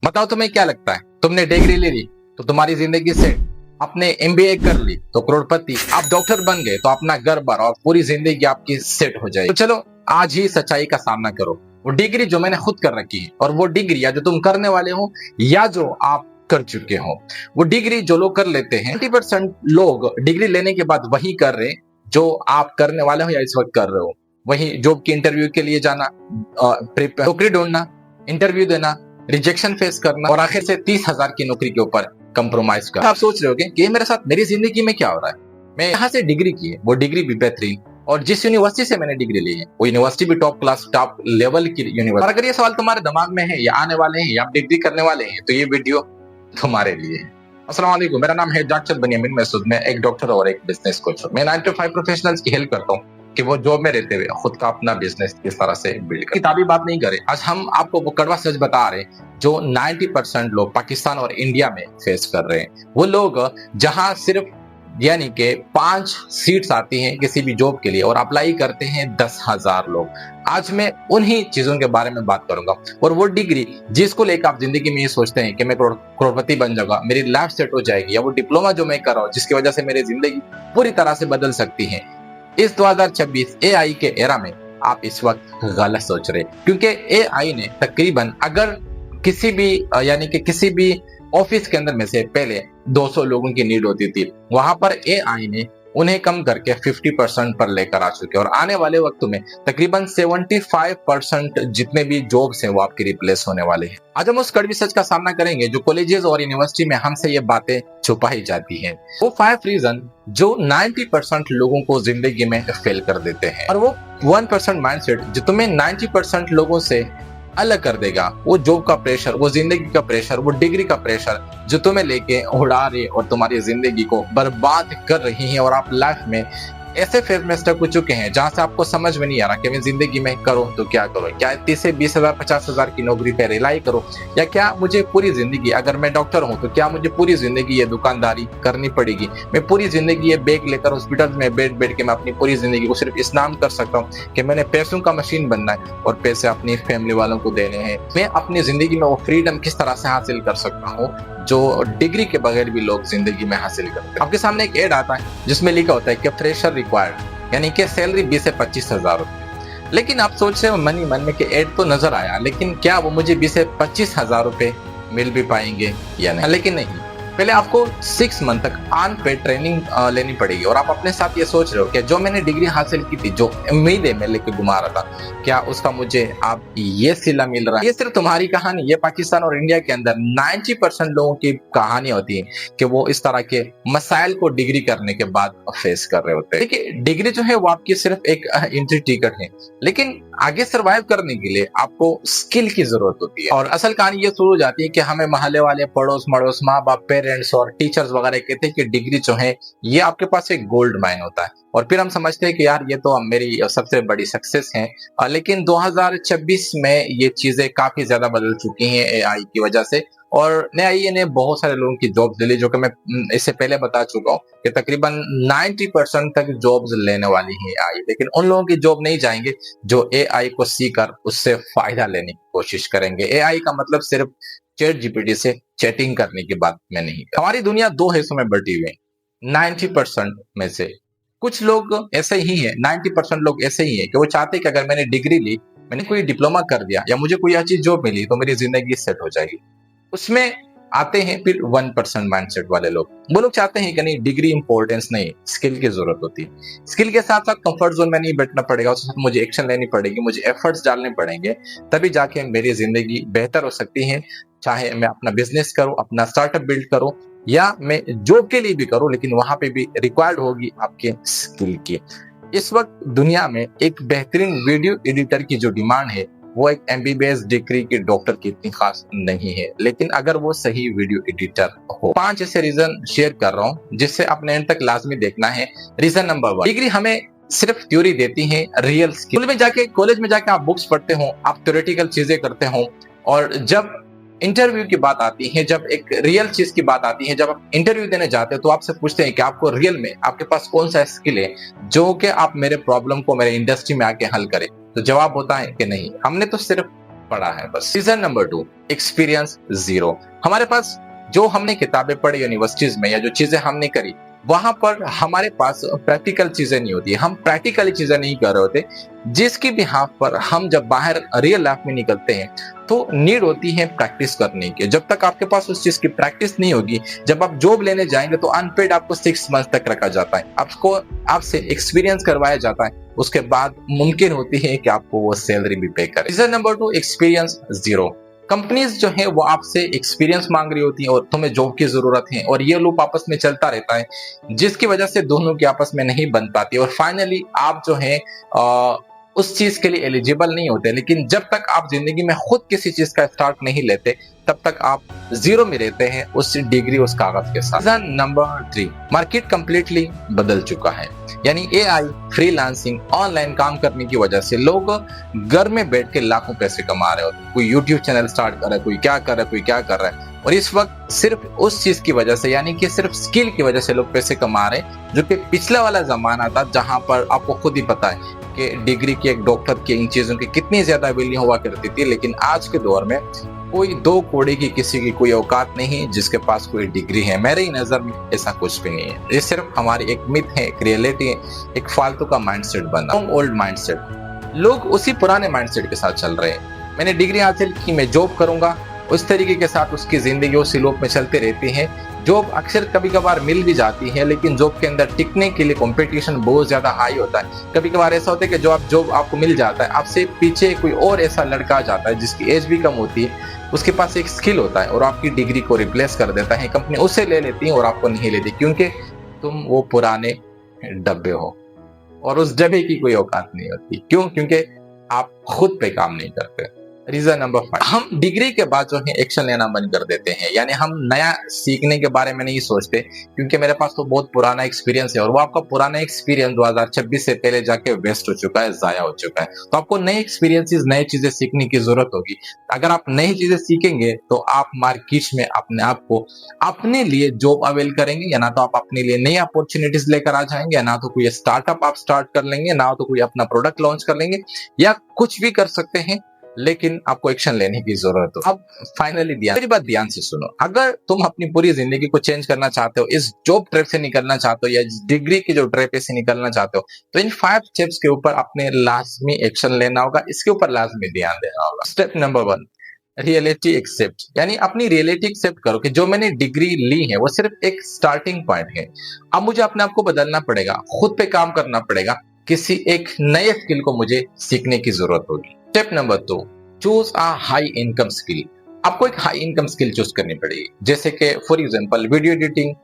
बताओ तुम्हें क्या लगता है, तुमने डिग्री ले ली तो तुम्हारी जिंदगी सेट, आपने एमबीए कर ली तो करोड़पति, आप डॉक्टर बन गए तो अपना घर भर और पूरी जिंदगी आपकी सेट हो जाएगी। तो चलो आज ही सच्चाई का सामना करो। वो डिग्री जो मैंने खुद कर रखी है और वो डिग्री या जो तुम करने वाले हो या जो आप कर चुके हो, वो डिग्री जो लोग कर लेते हैं 90% लोग डिग्री लेने के बाद वही कर रहे हैं जो आप करने वाले हो या इस वक्त कर रहे हो। वही जॉब की इंटरव्यू के लिए जाना, नौकरी ढूंढना, इंटरव्यू देना, रिजेक्शन फेस करना और आखिर से 30,000 की नौकरी के ऊपर कंप्रोमाइज करना। आप सोच रहे होंगे कि ये मेरे साथ मेरी जिंदगी में क्या हो रहा है। मैं यहाँ से डिग्री की है, वो डिग्री भी बेहतरीन, और जिस यूनिवर्सिटी से मैंने डिग्री ली है वो यूनिवर्सिटी भी टॉप क्लास टॉप लेवल की यूनिवर्सिटी। और अगर ये सवाल तुम्हारे दिमाग में है या आने वाले हैं या आप डिग्री करने वाले हैं तो ये वीडियो तुम्हारे लिए है। अस्सलाम वालेकुम, मेरा नाम है डॉक्टर बनियामिन मसूद। मैं एक डॉक्टर और एक बिजनेस कोच हूँ। मैं 9 to 5 प्रोफेशनल्स की हेल्प करता हूँ कि वो जॉब में रहते हुए खुद का अपना बिजनेस किस तरह से बिल्ड करें। किताबी बात नहीं करें, आज हम आपको वो कड़वा सच बता रहे हैं जो 90% लोग पाकिस्तान और इंडिया में फेस कर रहे हैं। वो लोग जहां सिर्फ यानी कि 5 सीट्स आती हैं किसी भी जॉब के लिए और अप्लाई करते हैं 10,000 लोग। आज मैं उन्हीं चीजों के बारे में बात करूंगा। और वो डिग्री जिसको लेकर आप जिंदगी में ये सोचते हैं कि मैं करोड़पति बन जाऊंगा, मेरी लाइफ सेट हो जाएगी, या वो डिप्लोमा जो मैं कर रहा हूँ जिसकी वजह से मेरी जिंदगी पूरी तरह से बदल सकती है, इस 2026 एआई के एरा में आप इस वक्त गलत सोच रहे। क्योंकि एआई ने तकरीबन अगर किसी भी यानी कि किसी भी ऑफिस के अंदर में से पहले 200 लोगों की नीड होती थी, वहां पर एआई ने उन्हें कम करके 50% पर लेकर आ चुके हैं। और आने वाले वक्त में तकरीबन 75% जितने भी जॉब्स हैं वो आपकी रिप्लेस होने वाले हैं। आज हम उस कड़वी सच का सामना करेंगे जो कॉलेजेस और यूनिवर्सिटी में हमसे ये बातें छुपाई जाती हैं। वो 5 रीजन जो 90% लोगों को जिंदगी में फेल कर देते हैं, और वो 1% माइंडसेट जो तुम्हें 90% लोगों से अलग कर देगा। वो जॉब का प्रेशर, वो जिंदगी का प्रेशर, वो डिग्री का प्रेशर जो तुम्हें लेके उड़ा रही और तुम्हारी जिंदगी को बर्बाद कर रही है। और आप लाइफ में ऐसे फेज में स्टक हो चुके हैं जहां से आपको समझ में नहीं आ रहा कि मैं जिंदगी में करूं तो क्या करूं। क्या 30 से 20,000 50,000 की नौकरी पे रिलाई करूं, या क्या मुझे पूरी जिंदगी, अगर मैं डॉक्टर हूं तो क्या मुझे पूरी जिंदगी ये दुकानदारी करनी पड़ेगी, मैं पूरी जिंदगी ये बैग लेकर हॉस्पिटल में बैठ के मैं अपनी पूरी जिंदगी को सिर्फ इस नाम कर सकता हूं कि मैंने पैसों का मशीन बनना है और पैसे अपनी फैमिली वालों को देने हैं। मैं अपनी जिंदगी में वो फ्रीडम किस तरह से हासिल कर सकता हूँ जो डिग्री के बगैर भी लोग जिंदगी में हासिल करते हैं। आपके सामने एक एड आता है जिसमें लिखा होता है कि फ्रेशर रिक्वायर्ड, यानी कि सैलरी 20 से 25,000 रुपए। लेकिन आप सोच रहे हो मन ही मन में कि एड तो नजर आया, लेकिन क्या वो मुझे 20 से 25,000 रुपए मिल भी पाएंगे या नहीं? लेकिन नहीं, पहले आपको 6 मंथ तक अनपेड ट्रेनिंग लेनी पड़ेगी। और आप अपने साथ ये सोच रहे हो कि जो मैंने डिग्री हासिल की थी, जो उम्मीदें मैं लेके घुमा रहा था, क्या उसका मुझे आप ये सिला मिल रहा है? ये सिर्फ तुम्हारी कहानी, ये पाकिस्तान और इंडिया के अंदर 90% लोगों की कहानी होती है कि वो इस तरह के मसाइल को डिग्री करने के बाद फेस कर रहे होते हैं। देखिए, डिग्री जो है वो आपकी सिर्फ एक एंट्री टिकट है, लेकिन आगे सरवाइव करने के लिए आपको स्किल की जरूरत होती है। और असल कहानी ये शुरू हो जाती है कि हमें मोहल्ले वाले, पड़ोस मड़ोस, माँ बाप, पेरेंट्स और टीचर्स वगैरह कहते हैं कि डिग्री जो है ये आपके पास एक गोल्ड माइन होता है। और फिर हम समझते हैं कि यार ये तो मेरी सबसे बड़ी सक्सेस है। लेकिन 2026 में ये चीजें काफी ज्यादा बदल चुकी हैं एआई की वजह से। और एआई ने बहुत सारे लोगों की जॉब्स ले ली, जो कि मैं इससे पहले बता चुका हूँ कि तकरीबन 90% तक जॉब्स लेने वाली है एआई। लेकिन उन लोगों की जॉब नहीं जाएंगे जो एआई को सीखकर उससे फायदा लेने की कोशिश करेंगे। एआई का मतलब सिर्फ चैट जीपीटी से चैटिंग करने की बात मैं नहीं कर। हमारी दुनिया 2 हिस्सों में बटी हुई है। 90% में से कुछ लोग ऐसे ही हैं, 90% लोग ऐसे ही हैं कि वो चाहते हैं कि अगर मैंने डिग्री ली, मैंने कोई डिप्लोमा कर दिया या मुझे कोई अच्छी जॉब मिली तो मेरी जिंदगी सेट हो जाएगी। उसमें आते हैं फिर 1% माइंडसेट वाले लोग। वो लोग चाहते हैं कि नहीं, डिग्री इंपॉर्टेंस नहीं, स्किल की जरूरत होती है। स्किल के साथ साथ कंफर्ट जोन में नहीं बैठना पड़ेगा, उसके साथ मुझे एक्शन लेनी पड़ेगी, मुझे एफर्ट्स डालने पड़ेंगे, तभी जाके मेरी जिंदगी बेहतर हो सकती है। चाहे मैं अपना बिजनेस करूं, अपना स्टार्टअप बिल्ड करूं, या मैं जॉब के लिए भी करूं, लेकिन वहां पे भी रिक्वायर्ड होगी आपके स्किल की। इस वक्त दुनिया में एक बेहतरीन वीडियो एडिटर की जो डिमांड है वो एक एमबीबीएस डिग्री के डॉक्टर की इतनी खास नहीं है, लेकिन अगर वो सही वीडियो एडिटर हो। 5 ऐसे रीजन शेयर कर रहा हूं जिससे अपने एंड तक लाजमी देखना है। रीजन नंबर 1, डिग्री हमें सिर्फ थ्योरी देती है, रियल स्किल में जाके, कॉलेज में जाके आप बुक्स पढ़ते हो, आप थ्योरेटिकल चीजें करते हो, और जब इंटरव्यू की बात आती है, जब एक रियल चीज की बात आती है, जब आप इंटरव्यू देने जाते हैं तो आपसे पूछते हैं कि आपको रियल में आपके पास कौन सा स्किल है जो कि आप मेरे प्रॉब्लम को मेरे इंडस्ट्री में आके हल करें, तो जवाब होता है कि नहीं, हमने तो सिर्फ पढ़ा है बस। Reason number 2, experience zero. हमारे पास जो हमने किताबें पढ़ी यूनिवर्सिटीज में या जो चीजें हमने करी, वहां पर हमारे पास प्रैक्टिकल चीजें नहीं होती, हम प्रैक्टिकली चीजें नहीं कर रहे होते, जिसकी बिहाफ पर हम जब बाहर रियल लाइफ में निकलते हैं तो नीड होती है प्रैक्टिस करने की। जब तक आपके पास उस चीज की प्रैक्टिस नहीं होगी, जब आप जॉब लेने जाएंगे तो अनपेड आपको 6 मंथ तक रखा जाता है, आपको आपसे एक्सपीरियंस करवाया जाता है, उसके बाद मुमकिन होती है कि आपको वो सैलरी भी पे करे। Reason number 2, experience zero. Companies जो है वो आपसे एक्सपीरियंस मांग रही होती है और तुम्हें जॉब की जरूरत है, और ये लूप आपस में चलता रहता है, जिसकी वजह से दोनों की आपस में नहीं बन पाती, और फाइनली आप जो है उस चीज के लिए एलिजिबल नहीं होते। लेकिन जब तक आप जिंदगी में खुद किसी चीज का स्टार्ट नहीं लेते, तब तक आप जीरो में रहते हैं उस डिग्री, उस कागज के साथ। रीजन नंबर 3, मार्केट कंप्लीटली बदल चुका है। यानी एआई, फ्रीलांसिंग, ऑनलाइन काम करने की वजह से लोग घर में बैठ के लाखों पैसे कमा रहे हो। कोई यूट्यूब चैनल स्टार्ट कर रहा है, कोई क्या कर रहा है, कोई क्या कर रहा है, और इस वक्त सिर्फ उस चीज की वजह से, यानी कि सिर्फ स्किल की वजह से लोग पैसे कमा रहे हैं, जो कि पिछला वाला जमाना था जहां पर आपको खुद ही पता है कि डिग्री की, एक डॉक्टर की, इन चीजों की कितनी ज्यादा वैल्यू हुआ करती थी। लेकिन आज के दौर में कोई 2 कौड़ी की किसी की कोई औकात नहीं जिसके पास कोई डिग्री है। मेरी नजर में ऐसा कुछ भी नहीं है, ये सिर्फ हमारी एक मिथ है, एक रियलिटी है, एक फालतू का माइंडसेट बना, ओल्ड माइंडसेट। लोग उसी पुराने माइंडसेट के साथ चल रहे हैं। मैंने डिग्री हासिल की, मैं जॉब करूंगा, उस तरीके के साथ उसकी जिंदगी उसी लूप में चलती रहती है। जॉब अक्सर कभी कभार मिल भी जाती है, लेकिन जॉब के अंदर टिकने के लिए कंपटीशन बहुत ज्यादा हाई होता है। कभी कभार ऐसा होता है कि जॉब आपको मिल जाता है, आपसे पीछे कोई और ऐसा लड़का आ जाता है जिसकी एज भी कम होती है, उसके पास एक स्किल होता है और आपकी डिग्री को रिप्लेस कर देता है। कंपनी उसे ले लेती है और आपको नहीं लेती, क्योंकि तुम वो पुराने डब्बे हो और उस डब्बे की कोई औकात नहीं होती। क्यों? क्योंकि आप खुद पे काम नहीं करते। रीजन नंबर 5, हम डिग्री के बाद जो है एक्शन लेना बंद कर देते हैं। यानी हम नया सीखने के बारे में नहीं सोचते, क्योंकि मेरे पास तो बहुत पुराना एक्सपीरियंस है, और वो आपका पुराना एक्सपीरियंस 2026 से पहले जाके वेस्ट हो चुका है, जाया हो चुका है। तो आपको नए एक्सपीरियंसेस, नई चीजें सीखने की जरूरत होगी। अगर आप नई चीजें सीखेंगे तो आप मार्केट में अपने आप को, अपने लिए जॉब अवेल करेंगे, या ना तो आप अपने लिए नई अपॉर्चुनिटीज लेकर आ जाएंगे, या ना तो कोई स्टार्टअप आप स्टार्ट कर लेंगे, ना तो कोई अपना प्रोडक्ट लॉन्च कर लेंगे, या कुछ भी कर सकते हैं, लेकिन आपको एक्शन लेने की जरूरत हो। अब फाइनली मेरी बात ध्यान से सुनो, अगर तुम अपनी पूरी जिंदगी को चेंज करना चाहते हो, इस जॉब ट्रैप से निकलना चाहते हो, या इस डिग्री की जो ट्रैप से निकलना चाहते हो, तो इन 5 स्टेप्स के ऊपर आपने लाजमी एक्शन लेना होगा, इसके ऊपर लाजमी ध्यान देना होगा। Step number 1, reality accept. यानी अपनी रियलिटी एक्सेप्ट करो कि जो मैंने डिग्री ली है वो सिर्फ एक स्टार्टिंग पॉइंट है। अब मुझे अपने आप को बदलना पड़ेगा, खुद पे काम करना पड़ेगा, किसी एक नए स्किल को मुझे सीखने की जरूरत होगी। Step number 2, choose a high income skill. आपको एक हाई इनकम स्किल चूज करनी पड़ेगी, जैसे कि for example video editing,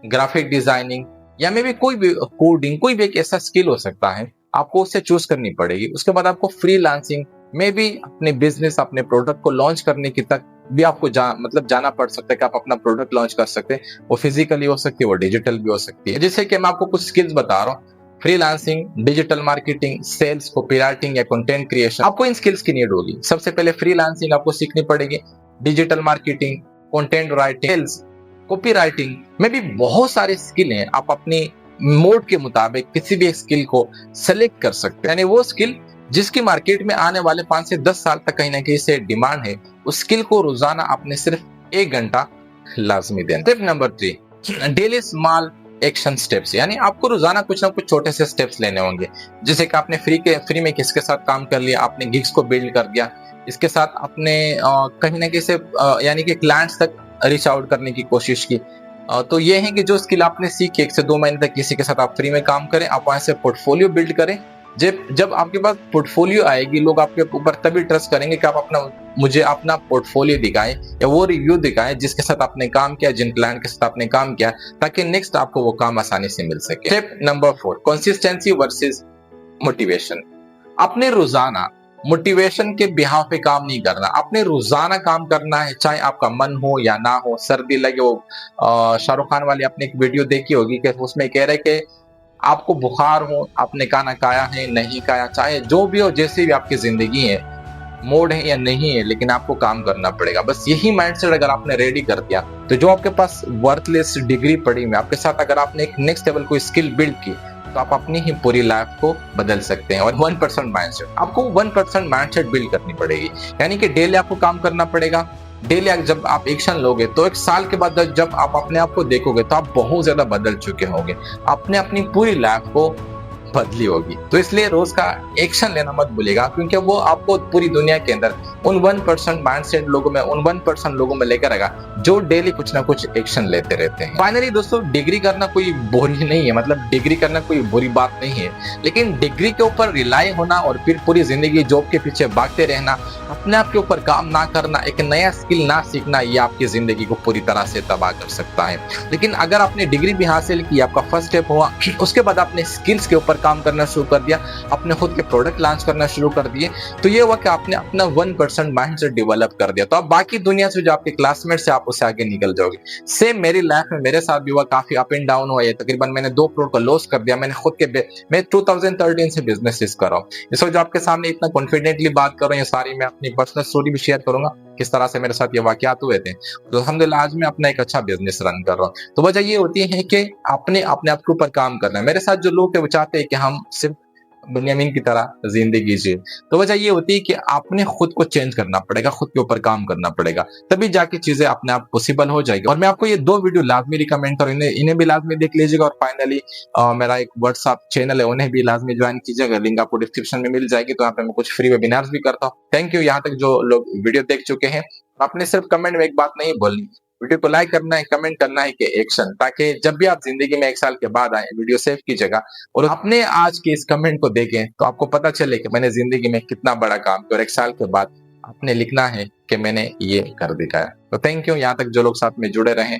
graphic designing, या मे भी कोई भी कोडिंग, कोई भी एक ऐसा स्किल हो सकता है, आपको उसे चूज करनी पड़ेगी। उसके बाद आपको फ्रीलांसिंग में भी अपने बिजनेस, अपने प्रोडक्ट को लॉन्च करने की तक भी आपको जाना पड़ सकता है कि आप अपना प्रोडक्ट लॉन्च कर सकते हैं। वो फिजिकली हो सकती है, वो डिजिटल भी हो सकती है। जैसे कि मैं आपको कुछ स्किल्स बता रहा हूँ, freelancing, digital marketing, sales, copywriting या कंटेंट क्रिएशन, आपको इन स्किल्स की नीड होगी। सबसे पहले फ्रीलांसिंग आपको सीखनी पड़ेगी, digital marketing, content writing, sales, copywriting में भी बहुत सारे स्किल हैं। आप अपनी मोड के मुताबिक किसी भी स्किल को सेलेक्ट कर सकते हैं, यानी वो स्किल जिसकी मार्केट में आने वाले 5 से 10 साल तक कहीं ना कहीं से डिमांड है, उस स्किल को रोजाना आपने सिर्फ 1 घंटा लाजमी देना। Step number 3, daily small action steps. यानी आपको रोजाना कुछ ना कुछ छोटे से स्टेप्स लेने होंगे, जैसे कि आपने फ्री में किसके साथ काम कर लिया, आपने गिग्स को बिल्ड कर दिया, इसके साथ आपने कहीं ना कहीं से यानी कि क्लाइंट्स तक रीच आउट करने की कोशिश की। तो ये है कि जो स्किल आपने सीखी 1 से 2 महीने तक किसी के साथ आप फ्री में काम करें, आप वहां से पोर्टफोलियो बिल्ड करें। जब आपके पास पोर्टफोलियो आएगी, लोग आपके ऊपर तभी ट्रस्ट करेंगे कि आप मुझे अपना पोर्टफोलियो दिखाएं या वो रिव्यू दिखाएं जिसके साथ आपने काम किया, जिन क्लाइंट के साथ आपने काम किया, ताकि नेक्स्ट आपको वो काम आसानी से मिल सके। Step number 4, consistency versus motivation. अपने रोजाना मोटिवेशन के बिहाफ पे काम नहीं करना, अपने रोजाना काम करना है, चाहे आपका मन हो या ना हो। सर्दी लगे, वो शाहरुख खान वाली आपने एक वीडियो देखी होगी कि उसमें कह रहे कि आपको बुखार हो, आपने खाना खाया है नहीं खाया, चाहे जो भी हो, जैसी भी आपकी जिंदगी है, मोड है या नहीं है, लेकिन आपको काम करना पड़ेगा। बस यही माइंडसेट अगर आपने रेडी कर दिया, तो जो आपके पास वर्थलेस डिग्री पड़ी में आपके साथ, अगर आपने एक नेक्स्ट लेवल कोई स्किल बिल्ड की, तो आप अपनी ही पूरी लाइफ को बदल सकते हैं। और 1% माइंडसेट, आपको 1% माइंडसेट बिल्ड करनी पड़ेगी, यानी कि डेली आपको काम करना पड़ेगा। डेली जब आप एक्शन लोगे तो एक साल के बाद जब आप अपने आप को देखोगे तो आप बहुत ज्यादा बदल चुके होंगे, आपने अपनी पूरी लाइफ को बदली होगी। तो इसलिए रोज का एक्शन लेना मत भूलिएगा, क्योंकि वो आपको पूरी दुनिया के अंदर उन 1% माइंडसेट लोगों में, उन 1% लोगों में लेकर आएगा जो डेली कुछ ना कुछ एक्शन लेते रहते हैं। फाइनली दोस्तों, डिग्री करना कोई बुरी नहीं है, मतलब डिग्री करना कोई बुरी बात नहीं है, लेकिन डिग्री के ऊपर रिलाई होना और फिर पूरी जिंदगी जॉब के पीछे भागते रहना, अपने आप के ऊपर काम ना करना, एक नया स्किल ना सीखना, ये आपकी जिंदगी को पूरी तरह से तबाह कर सकता है। लेकिन अगर आपने डिग्री भी हासिल की, आपका फर्स्ट स्टेप हुआ, उसके बाद आपने स्किल्स के ऊपर काम करना शुरू कर दिया, अपने खुद के प्रोडक्ट लॉन्च करना शुरू कर दिए, तो ये हुआ कि आपने अपना 1% माइंडसेट डेवलप कर दिया। तो आप बाकी दुनिया से जो आपके क्लासमेट से आप उससे आगे निकल जाओगे। सेम मेरी लाइफ में मेरे साथ भी हुआ, काफी अप एंड डाउन हुआ। ये तकरीबन मैंने 2 करोड़ का लॉस कर दिया। मैंने खुद के मैं 2013 से बिजनेस कर रहा हूँ। इस वक्त जो आपके सामने इतना कॉन्फिडेंटली बात कर रहा हूँ, ये सारी मैं अपनी पर्सनल स्टोरी भी शेयर करूंगा, किस तरह से मेरे साथ ये वाकयात हुए थे। तो अल्हम्दुलिल्लाह आज मैं अपना एक अच्छा बिजनेस रन कर रहा हूँ। तो वजह ये होती है कि आपने अपने आप के ऊपर काम करना है। मेरे साथ जो लोग थे वो चाहते हैं कि हम सिर्फ बुनियामीन की तरह जिंदगी जिए, तो वजह ये होती है कि आपने खुद को चेंज करना पड़ेगा, खुद के ऊपर काम करना पड़ेगा, तभी जाके चीजें अपने आप पॉसिबल हो जाएगी। और मैं आपको ये 2 वीडियो लाजमी रिकमेंड करूँ, इन्हें भी लाजमी देख लीजिएगा। और फाइनली मेरा एक व्हाट्सएप चैनल है, उन्हें भी लाजमी ज्वाइन कीजिएगा, लिंक आपको डिस्क्रिप्शन में मिल जाएगी। तो यहाँ पे मैं कुछ फ्री वेबिनार्स भी करता हूँ। थैंक यू यहाँ तक जो लोग वीडियो देख चुके हैं। आपने सिर्फ कमेंट में एक बात नहीं बोलनी, वीडियो को लाइक करना है, कमेंट करना है कि एक्शन, ताकि जब भी आप जिंदगी में 1 साल के बाद आए, वीडियो सेव कीजिएगा और अपने आज के इस कमेंट को देखें तो आपको पता चले कि मैंने जिंदगी में कितना बड़ा काम किया। और 1 साल के बाद आपने लिखना है कि मैंने ये कर दिखाया। तो थैंक यू यहाँ तक जो लोग साथ में जुड़े रहे।